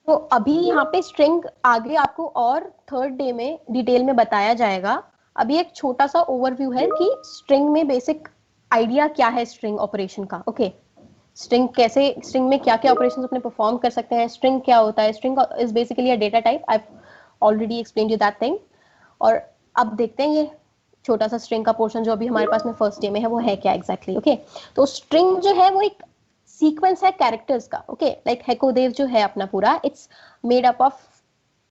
तो अभी यहाँ पे स्ट्रिंग आगे आपको और थर्ड डे में डिटेल में बताया जाएगा। अभी एक छोटा सा ओवरव्यू है कि स्ट्रिंग में बेसिक आइडिया क्या है स्ट्रिंग ऑपरेशन का। ओके, स्ट्रिंग कैसे, स्ट्रिंग में क्या क्या ऑपरेशंस अपने परफॉर्म कर सकते हैं, स्ट्रिंग क्या होता है। String is basically a data type, I already explain you that thing. और अब देखते हैं ये छोटा सा स्ट्रिंग का पोर्शन जो अभी हमारे पास में फर्स्ट डे में है वो है क्या एग्जैक्टली। ओके, तो स्ट्रिंग जो है वो एक सीक्वेंस है कैरेक्टर्स का। ओके, लाइक हेकोदेव जो है अपना पूरा, it's made up of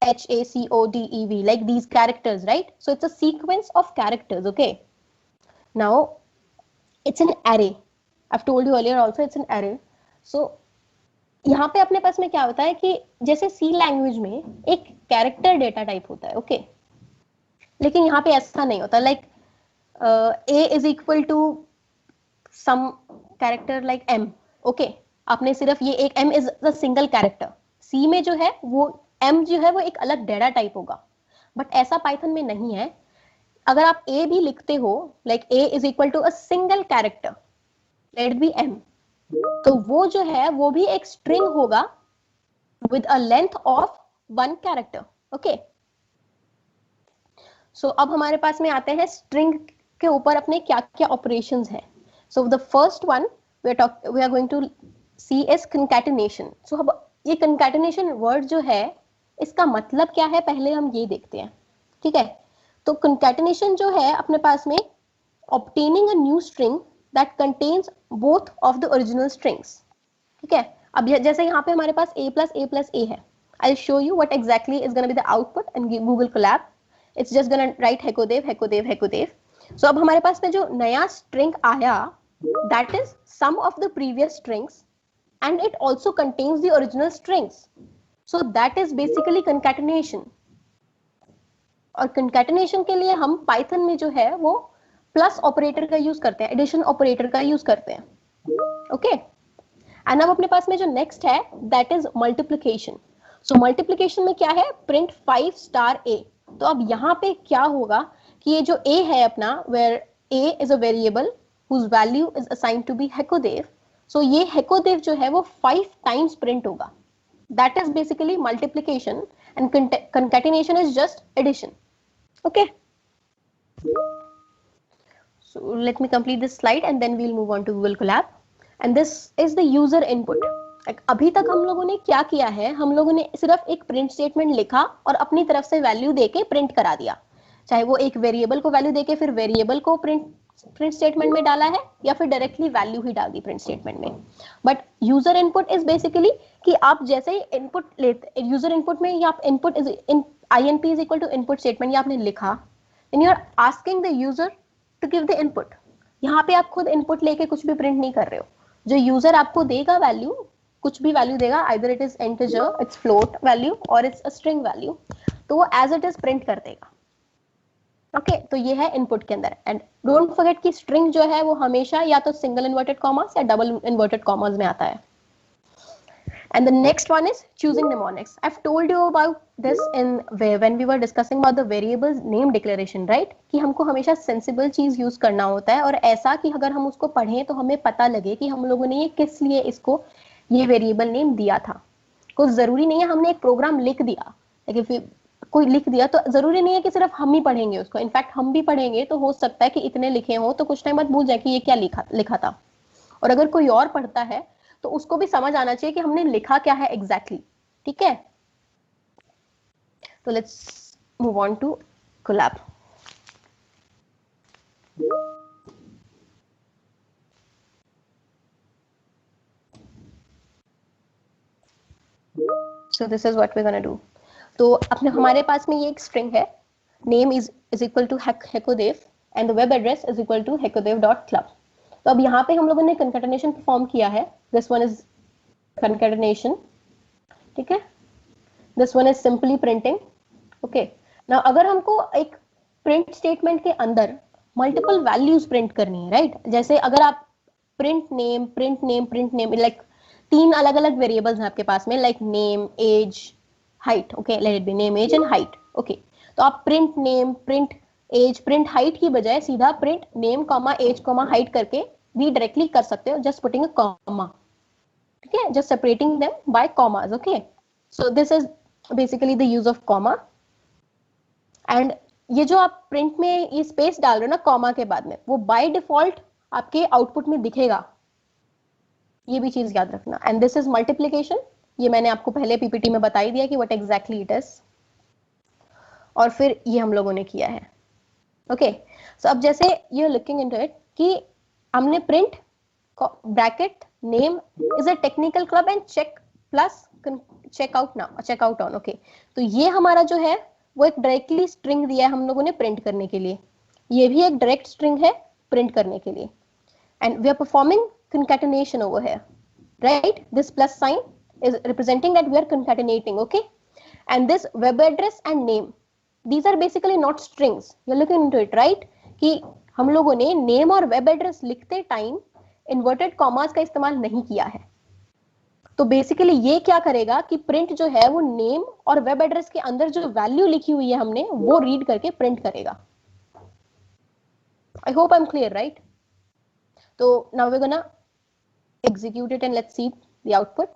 HACODEV, like these characters, right? So it's a sequence of characters. Okay, now it's an array. I've told you earlier also it's an array. So यहाँ पे अपने पास में क्या होता है कि जैसे सी लैंग्वेज में एक कैरेक्टर डेटा टाइप होता है। ओके, लेकिन यहाँ पे ऐसा नहीं होता। Like A is equal to some character like M. Okay, आपने सिर्फ ये एक M is the single character। C में जो है वो M जो है वो एक अलग डेटा टाइप होगा, बट ऐसा पाइथन में नहीं है। अगर आप A भी लिखते हो, like A is equal to a single character, let it be M, तो वो जो है वो भी एक स्ट्रिंग होगा with a length of one character। Okay, so अब हमारे पास में आते हैं स्ट्रिंग के ऊपर अपने क्या क्या ऑपरेशंस हैं। So the first one we are going to see is concatenation. So अब ये कंकैटिनेशन वर्ड जो है इसका मतलब क्या है पहले हम ये देखते हैं। ठीक है, तो कंकैटिनेशन जो है अपने पास में obtaining a new string that contains both of the original strings। ठीक है, अब जैसे यहाँ पे हमारे पास a plus a है। I'll show you what exactly is going to be the output in Google Colab. It's just going to write Hekodev, Hekodev, Hekodev. So अब हमारे पास में जो नया string आया, that is sum of the previous strings and it also contains the original strings. So that is basically concatenation. और concatenation के लिए हम पाइथन में जो है वो प्लस ऑपरेटर का यूज करते हैं, एडिशन ऑपरेटर का यूज करते हैं। ओके, एंड अब अपने पास में जो नेक्स्ट है that is multiplication. So multiplication में क्या है, प्रिंट 5 स्टार a। तो अब यहाँ पे क्या होगा कि ये जो a है अपना, where a is a variable whose value is assigned to be हेकोदेव। सो ये हेकोदेव जो है वो 5 टाइम्स प्रिंट होगा। That is basically multiplication and concatenation is just addition। Okay, so let me complete this slide and then we'll move on to Google Colab। And this is the user input। अभी तक हम लोगों ने क्या किया है, हम लोगों ने सिर्फ एक प्रिंट स्टेटमेंट लिखा और अपनी तरफ से वैल्यू देके प्रिंट करा दिया। चाहे वो एक वेरिएबल को वैल्यू देके फिर वेरिएबल को प्रिंट स्टेटमेंट में डाला है या फिर डायरेक्टली वैल्यू ही डाल दी प्रिंट स्टेटमेंट में। But user input is basically कि आप जैसे ही इनपुट लेते, यूजर इनपुट में आप input is in INP is equal to input statement, ये आपने लिखा, and you are asking the user to give the input. यहाँ पे आप खुद इनपुट लेके कुछ भी प्रिंट नहीं कर रहे हो। जो यूजर आपको देगा वैल्यू, कुछ भी वैल्यू देगा, either it is integer, it's float value और इट्स अ स्ट्रिंग वैल्यू, तो वो एज इट इज प्रिंट कर देगा। ओके, तो ये है इनपुट के अंदर। एंड डोंट फॉरगेट कि स्ट्रिंग जो है वो हमेशा या तो सिंगल इन्वर्टेड कॉमास या डबल इन्वर्टेड कॉमास में आता है। And the next one is choosing mnemonics. I've told you about this in when we were discussing about the variables name declaration, right? कि हमको हमेशा sensible चीज यूज करना होता है और ऐसा कि अगर हम उसको पढ़ें तो हमें पता लगे कि हम लोगों ने ये किस लिए इसको ये वेरिएबल नेम दिया था। कुछ जरूरी नहीं है हमने एक प्रोग्राम लिख दिया, लेकिन कोई लिख दिया तो जरूरी नहीं है कि सिर्फ हम ही पढ़ेंगे उसको। इनफैक्ट हम भी पढ़ेंगे तो हो सकता है कि इतने लिखे हो तो कुछ टाइम बाद भूल जाए कि ये क्या लिखा था। और अगर कोई और पढ़ता है तो उसको भी समझ आना चाहिए कि हमने लिखा क्या है एग्जैक्टली। ठीक है, तो let's move on to Colab. So this is what we gonna do. तो अपने हमारे पास में ये एक स्ट्रिंग है, name is equal to Hekodev and the web address is equal to hekodev.club। तो अब यहाँ पे हम लोगों ने कंकैटिनेशन परफॉर्म किया है। दिस वन इज concatenation, ठीक है, this one is simply printing. Okay, now अगर हमको एक प्रिंट स्टेटमेंट के अंदर मल्टीपल वैल्यूज प्रिंट करनी है, राइट? जैसे अगर आप प्रिंट नेम लाइक 3 अलग अलग वेरिएबल्स हैं आपके पास में, like name, age, height. Okay, let it be name, age and height. Okay, तो आप print name, print age, print height की बजाय सीधा print name comma age comma height करके भी डायरेक्टली कर सकते हो, जस्ट पुटिंग अ कॉमा। ठीक है, just separating them by commas. Okay, so this is basically the use of comma. And ये जो आप प्रिंट में ये स्पेस डाल रहे हो ना कॉमा के बाद में, वो बाय डिफॉल्ट आपके आउटपुट में दिखेगा, ये भी चीज याद रखना. एंड दिस इज मल्टीप्लीकेशन, ये मैंने आपको पहले पीपीटी में बता ही दिया कि व्हाट एग्जैक्टली इट इज. और फिर ये हम लोगों ने किया है. ओके, सो अब जैसे you are looking into it कि हमने print bracket name is a technical club and check plus checkout now checkout on. Okay, तो ये हमारा जो है वो एक डायरेक्टली स्ट्रिंग दिया है हम लोगों ने प्रिंट करने के लिए. ये भी एक डायरेक्ट स्ट्रिंग है प्रिंट करने के लिए. And we are performing concatenation over here, right? This plus sign is representing that we are concatenating. Okay, and this web address and name, these are basically not strings. You're looking into it, right? कि हम लोगों ने name और web address लिखते time inverted commas का इस्तेमाल नहीं किया है. तो बेसिकली ये क्या करेगा कि प्रिंट जो है वो नेम और वेब एड्रेस के अंदर जो वैल्यू लिखी हुई है हमने वो रीड करके प्रिंट करेगा. I hope I am clear, right? तो now we gonna execute it and let's see the output.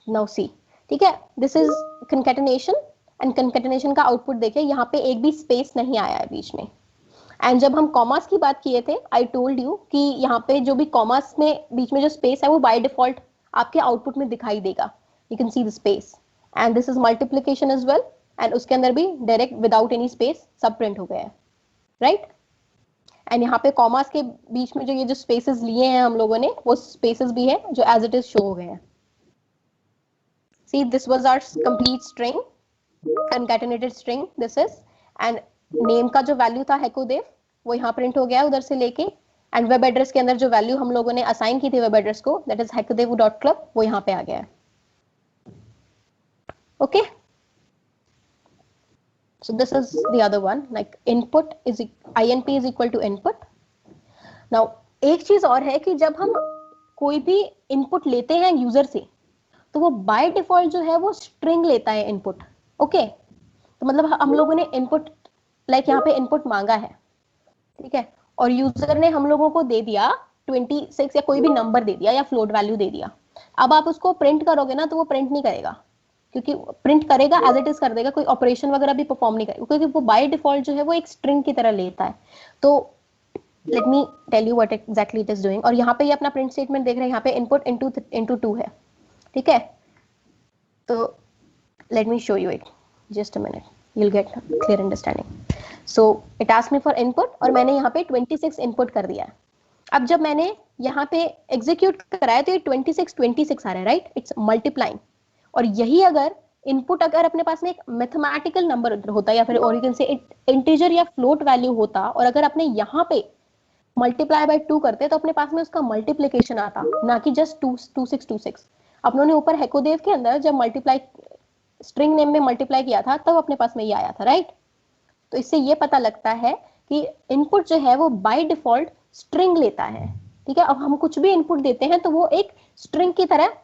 Now see, ठीक है, this is concatenation and concatenation का output देखिए, यहाँ पे एक भी स्पेस नहीं आया है बीच में. एंड जब हम कॉमास की बात किए थे, आई टोल्ड यू कि यहाँ पे जो भी कॉमास में बीच में जो स्पेस है वो बाय डिफॉल्ट आपके आउटपुट में दिखाई देगा. You can see the space. And this is multiplication as well, and उसके अंदर भी डायरेक्ट विदाउट एनी स्पेस सब प्रिंट हो गया है, राइट? एंड यहाँ पे कॉमास के बीच में जो ये जो स्पेसेस लिए हैं हम लोगों ने, वो स्पेसेस भी है जो एज इट इज शो हो गए हैं. See, this was our complete string, concatenated string this is, and name का जो वैल्यू था हेकोदेव वो यहाँ प्रिंट हो गया उधर से लेके. एंड वेब एड्रेस के अंदर जो वैल्यू हम लोगों ने असाइन की थी वेब एड्रेस को, दैट इज hekodev.club, वो यहाँ पे आ गया है. Okay, so this is the other one, like input is inp is equal to input. now एक चीज और है कि जब हम कोई भी इनपुट लेते हैं यूजर से तो वो बाय डिफॉल्ट जो है वो स्ट्रिंग लेता है इनपुट. ओके, तो मतलब हम लोगों ने इनपुट लाइक यहाँ पे इनपुट मांगा है, ठीक है, और यूजर ने हम लोगों को दे दिया 26 या कोई भी नंबर दे दिया या फ्लोट वैल्यू दे दिया. अब आप उसको प्रिंट करोगे ना तो वो प्रिंट नहीं करेगा, क्योंकि प्रिंट करेगा एज इट इज कर देगा, कोई ऑपरेशन वगैरह भी परफॉर्म नहीं करेगा, क्योंकि वो बाय डिफॉल्ट जो है वो एक स्ट्रिंग की तरह लेता है. तो let me tell you what exactly it is doing. और यहाँ पे ये अपना प्रिंट स्टेटमेंट देख रहे हैं, यहाँ पे इनपुट इनटू 2 है, ठीक है. तो let me show you it, just a minute, you'll get clear understanding. So it asked me for input और मैंने यहाँ पे 26 इनपुट कर दिया है. अब जब मैंने यहाँ पे एग्जीक्यूट कराया तो ये 26 आ रहा है, राइट? It's multiplying. और यही अगर इनपुट अगर अपने पास में एक मैथमेटिकल नंबर होता या फिर और यू कैन से इंटीजर या फ्लोट वैल्यू होता, और अगर अपने यहाँ पे मल्टीप्लाई बाय 2 करते तो अपने पास में उसका मल्टीप्लिकेशन आता, ना कि जस्ट 2626. अपनों ने ऊपर हेकोदेव के अंदर जब मल्टीप्लाई स्ट्रिंग नेम में मल्टीप्लाई किया था तब अपने पास में ये आया था, राइट? तो इससे ये पता लगता है कि इनपुट जो है वो बाय डिफॉल्ट स्ट्रिंग लेता है, ठीक है. अब हम कुछ भी इनपुट देते हैं तो वो एक स्ट्रिंग की तरह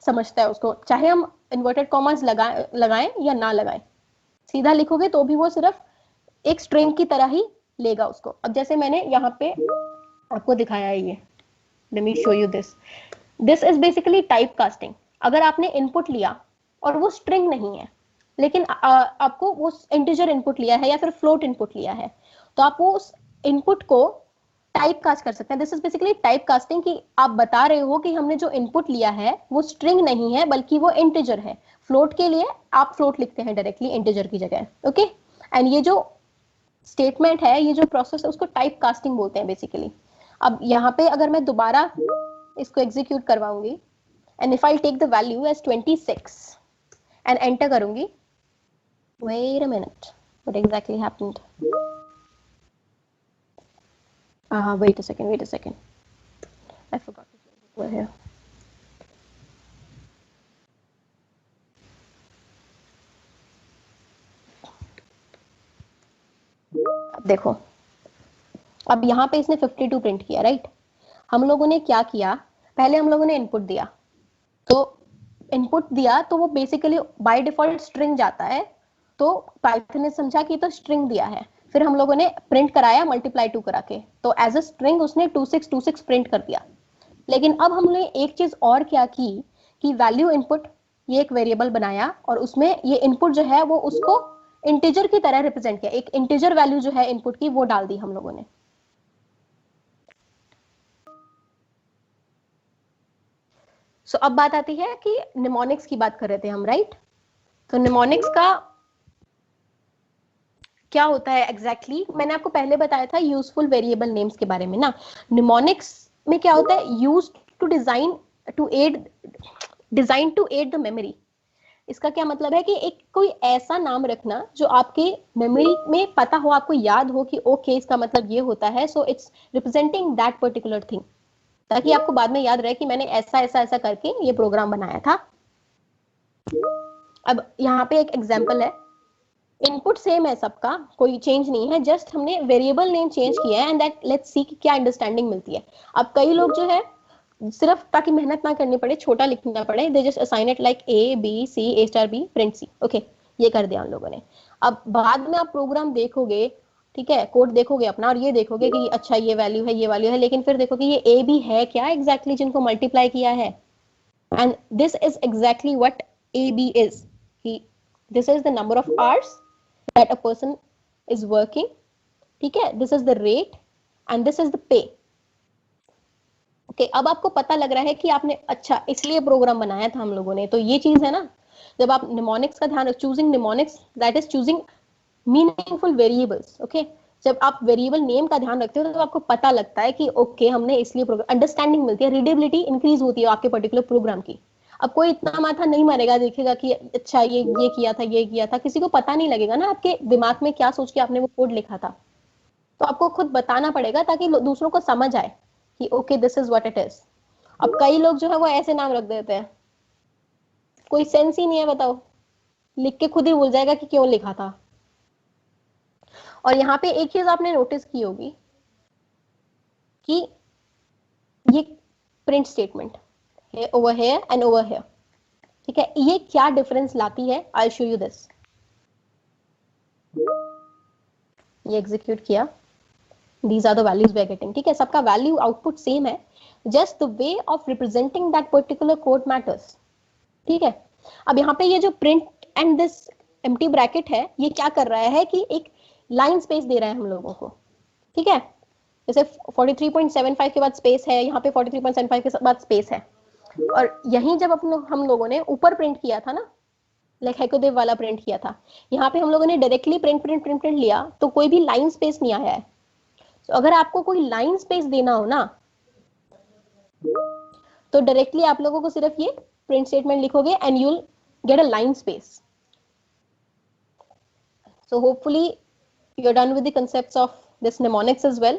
समझता है उसको, चाहे हम इन्वर्टेड कॉमास लगाएं या ना लगाएं. सीधा लिखोगे तो भी वो सिर्फ एक स्ट्रिंग की तरह ही लेगा उसको. अब जैसे मैंने यहाँ पे आपको दिखाया है, ये let me show you this is basically type casting. अगर आपने इनपुट लिया और वो स्ट्रिंग नहीं है, लेकिन आपको वो इंटीजर इनपुट लिया है या फिर फ्लोट इनपुट लिया है, तो आप वो उस इनपुट को टाइप कास्ट कर सकते हैं. This is basically type casting, कि आप बता रहे हो कि हमने जो इनपुट लिया है वो स्ट्रिंग नहीं है बल्कि वो इंटीजर है. फ्लोट के लिए आप फ्लोट लिखते हैं डायरेक्टली इंटीजर की जगह, ओके. एंड ये जो स्टेटमेंट है, ये जो प्रोसेस है, उसको टाइप कास्टिंग बोलते हैं बेसिकली. अब यहाँ पे अगर मैं दोबारा इसको एग्जीक्यूट करवाऊंगी and if I take the value as 26 and enter करूंगी, wait a minute, what exactly happened? Wait a second, I forgot to change it over here. अब देखो, अब यहाँ पे इसने 52 प्रिंट किया, राइट? हम लोगों ने क्या किया, पहले हम लोगों ने इनपुट दिया, तो इनपुट दिया तो वो बेसिकली बाय डिफॉल्ट स्ट्रिंग जाता है, तो पाइथन ने समझा कि तो स्ट्रिंग दिया है. फिर हम लोगों ने प्रिंट कराया मल्टीप्लाई 2 करा के, तो एज अ स्ट्रिंग उसने 2626 प्रिंट कर दिया. लेकिन अब हमने एक चीज और क्या की कि वैल्यू इनपुट, ये एक वेरिएबल बनाया और उसमें ये इनपुट जो है वो उसको इंटीजर की तरह रिप्रेजेंट किया, एक इंटीजर वैल्यू जो है इनपुट की वो डाल दी हम लोगों ने। सो अब बात आती है कि निमोनिक्स की बात कर रहे थे हम, राइट? तो निमोनिक्स का क्या होता है एग्जैक्टली मैंने आपको पहले बताया था यूजफुल वेरिएबल नेम्स के बारे में ना। निमोनिक्स में क्या होता है, use to design to add the memory. इसका क्या मतलब है कि एक कोई ऐसा नाम रखना जो आपके मेमोरी में पता हो, आपको याद हो कि ओके इसका मतलब ये होता है, so it's representing that particular thing, ताकि आपको बाद में याद रहे कि मैंने ऐसा ऐसा ऐसा करके ये प्रोग्राम बनाया था। अब यहाँ पे एक एग्जांपल है, इनपुट सेम है सबका, कोई चेंज नहीं है, जस्ट हमने वेरिएबल नेम चेंज किया है एंड दैट लेट्स सी कि क्या अंडरस्टैंडिंग मिलती है। अब कई लोग जो है सिर्फ ताकि मेहनत ना करनी पड़े, छोटा लिखना पड़े, they just assign it like A B C, A star B print C, okay ये कर दिया उन लोगों ने। अब बाद में आप प्रोग्राम देखोगे, ठीक है, कोड देखोगे अपना और ये देखोगे कि अच्छा ये वैल्यू है, ये वैल्यू है, लेकिन फिर देखोगे ये ए बी है क्या एग्जैक्टली जिनको मल्टीप्लाई किया है, and this is exactly what A B is, कि this is the number of hours that a person is working, ठीक है, this is the rate and this is the pay, okay? अब आपको पता लग रहा है कि आपने अच्छा इसलिए प्रोग्राम बनाया था हम लोगों ने, तो ये चीज है ना, जब आप निमोनिक्स का ध्यान, choosing mnemonics that is choosing meaningful variables, okay? जब आप वेरिएबल नेम का ध्यान रखते हो तो आपको पता लगता है कि ओके हमने इसलिए प्रोग्राम, अंडरस्टैंडिंग मिलती है, रीडेबिलिटी इंक्रीज होती है आपके पर्टिकुलर प्रोग्राम की। अब कोई इतना माथा नहीं मारेगा, देखेगा कि अच्छा ये किया था, ये किया था, किसी को पता नहीं लगेगा ना आपके दिमाग में क्या सोच के आपने वो कोड लिखा था। तो आपको खुद बताना पड़ेगा ताकि दूसरों को समझ आए कि okay this is what it is. अब कई लोग जो है वो ऐसे नाम रख देते हैं, कोई सेंस ही नहीं है, बताओ, लिख के खुद ही भूल जाएगा कि क्यों लिखा था। और यहाँ पे एक चीज आपने नोटिस की होगी कि ये प्रिंट स्टेटमेंट है over here and over here, ठीक है, ये क्या डिफरेंस लाती है, आई शो यू दिस। ये एग्जीक्यूट किया, these are the values we are getting, ठीक है, सबका वैल्यू आउटपुट सेम है, just the way of representing that particular code matters, ठीक है। अब यहाँ पे ये जो print and this empty bracket है, ये क्या कर रहा है कि एक लाइन स्पेस दे रहा है हम लोगों को, ठीक है, जैसे 43.75 के बाद स्पेस है, यहाँ पे 43.75 के बाद स्पेस है, और यहीं जब हम लोगों ने ऊपर प्रिंट किया था ना, लाइक हैकोदेव वाला प्रिंट किया था, यहाँ पे हम लोगों ने directly print print print print लिया तो कोई भी लाइन स्पेस नहीं आया है। तो अगर आपको कोई लाइन स्पेस देना हो ना, तो डायरेक्टली आप लोगों को सिर्फ ये प्रिंट स्टेटमेंट लिखोगे and you will get a line space. So hopefully you're done with the concepts of this mnemonics as well.